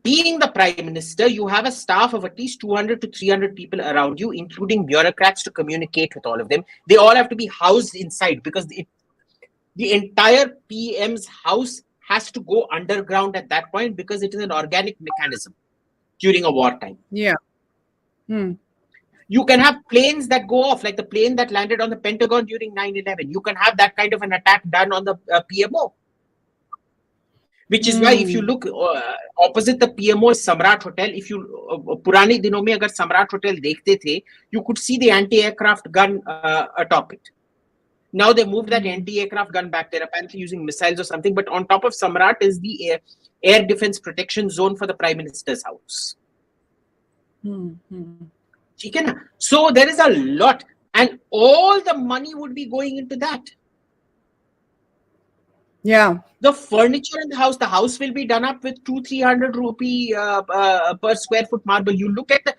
B: being the prime minister, you have a staff of at least 200 to 300 people around you, including bureaucrats, to communicate with all of them. They all have to be housed inside, because the entire PM's house has to go underground at that point, because it is an organic mechanism during a wartime.
A: Yeah.
B: You can have planes that go off, like the plane that landed on the Pentagon during 9/11. You can have that kind of an attack done on the PMO. Which is why if you look opposite the PMO is Samrat Hotel. If you पुराने दिनों में अगर Samrat Hotel देखते थे, you could see the anti-aircraft gun atop it. Now they moved that anti-aircraft gun back there, apparently using missiles or something. But on top of Samrat is the air defense protection zone for the prime minister's house. So there is a lot, and all the money would be going into that.
A: Yeah.
B: The furniture in the house will be done up with 200-300 rupee per square foot marble. You look at the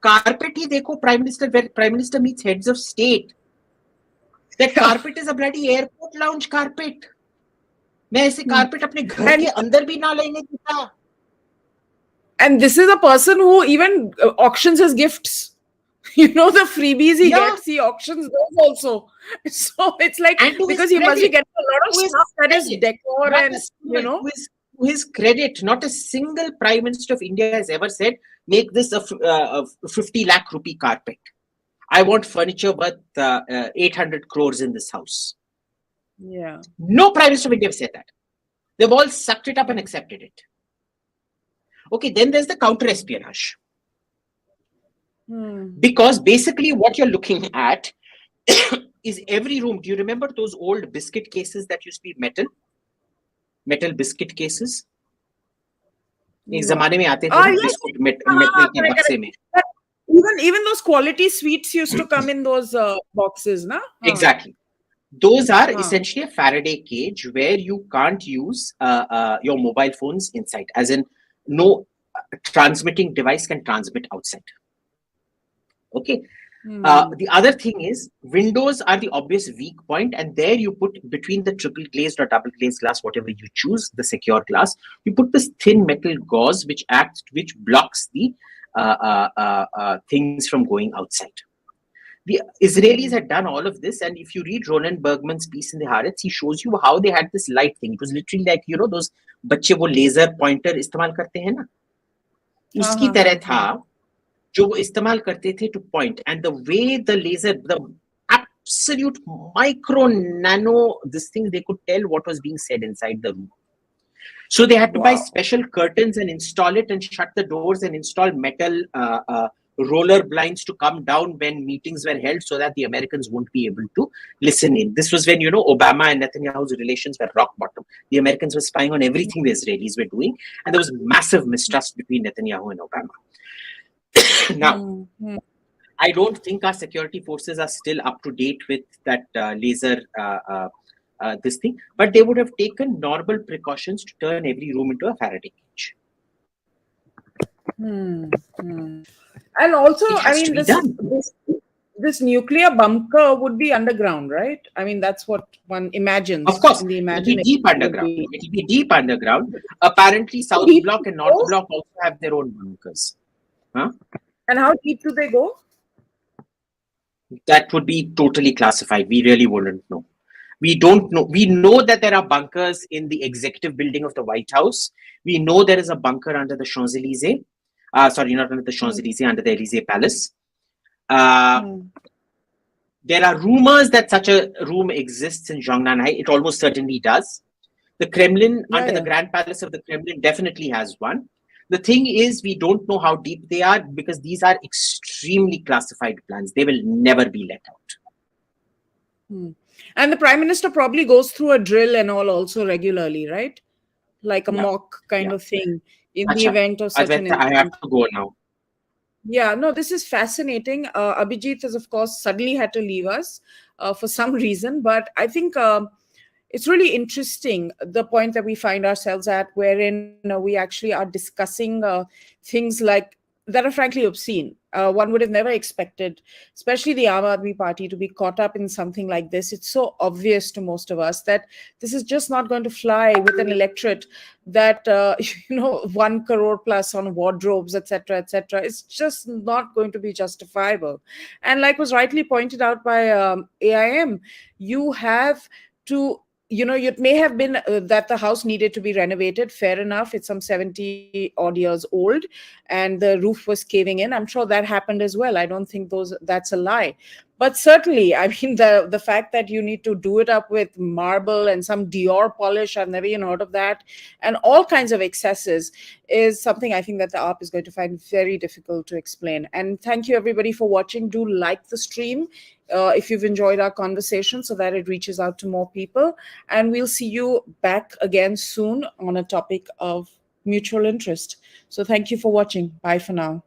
B: carpet hi dekho, prime minister meets heads of state. That carpet is a bloody airport lounge carpet. मैं ऐसे carpet अपने घर के अंदर भी ना लेने देता.
A: And this is a person who even auctions his gifts. You know, the freebies he gets, he auctions those also. So it's like, because he must be getting a lot of stuff that is decor and, you know.
B: To his credit, not a single Prime Minister of India has ever said, make this a 50 lakh rupee carpet. I want furniture worth 800 crores in this house.
A: Yeah.
B: No Prime Minister of India has said that. They've all sucked it up and accepted it. Okay, then there's the counter-espionage. Because basically what you're looking at is every room. Do you remember those old biscuit cases that used to be metal? Metal biscuit cases? एक जमाने में आते थे
A: Ah,
B: ना
A: yes.
B: Biscuit metal
A: Ah,
B: के
A: correct,
B: बक्से
A: correct.
B: में.
A: But even those quality sweets used to come in those boxes, na?
B: Exactly. Those are
A: Huh.
B: essentially a Faraday cage where you can't use your mobile phones inside, as in no transmitting device can transmit outside. Okay. The other thing is windows are the obvious weak point, and there you put between the triple glazed or double glazed glass, whatever you choose, the secure glass, you put this thin metal gauze which blocks the things from going outside. The Israelis had done all of this, and if you read Roland Bergman's piece in the Haaretz, he shows you how they had this light thing. It was literally like, those बच्चे वो laser pointer इस्तेमाल करते हैं ना, उसकी तरह था जो वो इस्तेमाल करते थे to point, and the way the laser, the absolute micro nano this thing, they could tell what was being said inside the room. So they had to buy special curtains and install it and shut the doors and install metal roller blinds to come down when meetings were held so that the Americans won't be able to listen in. This was when, Obama and Netanyahu's relations were rock bottom. The Americans were spying on everything the Israelis were doing, and there was massive mistrust between Netanyahu and Obama. Now, I don't think our security forces are still up to date with that laser this thing, but they would have taken normal precautions to turn every room into a Faraday cage.
A: And also,
B: It has to be done.
A: This nuclear bunker would be underground, right? I mean, that's what one imagines.
B: Of course,
A: in the
B: it'll be deep underground. It'll be deep underground. Apparently, South Block and North Block also have their own bunkers. Huh?
A: And how deep do they go?
B: That would be totally classified. We really wouldn't know. We don't know. We know that there are bunkers in the executive building of the White House. We know there is a bunker under the Champs-Élysées. Sorry, not under the Champs-Élysées, under the Elysee Palace. There are rumors that such a room exists in Zhongnanhai. It almost certainly does. The Kremlin, under the Grand Palace of the Kremlin, definitely has one. The thing is, we don't know how deep they are because these are extremely classified plans. They will never be let out.
A: And the Prime Minister probably goes through a drill and all also regularly, right? Like a mock kind of thing in the event of such an incident.
B: I have to go now.
A: Yeah, no, this is fascinating. Abhijit has, of course, suddenly had to leave us for some reason, but I think it's really interesting, the point that we find ourselves at, wherein we actually are discussing things like that are frankly obscene. One would have never expected, especially the Aam Aadmi Party, to be caught up in something like this. It's so obvious to most of us that this is just not going to fly with an electorate that 1 crore plus on wardrobes, etc., etc. It's just not going to be justifiable. And like was rightly pointed out by AIM, you have to, it may have been that the house needed to be renovated. Fair enough. It's some 70 odd years old and the roof was caving in. I'm sure that happened as well. I don't think that's a lie. But certainly, I mean, the fact that you need to do it up with marble and some Dior polish, I've never even heard of that, and all kinds of excesses is something I think that the AAP is going to find very difficult to explain. And thank you, everybody, for watching. Do like the stream if you've enjoyed our conversation so that it reaches out to more people. And we'll see you back again soon on a topic of mutual interest. So thank you for watching. Bye for now.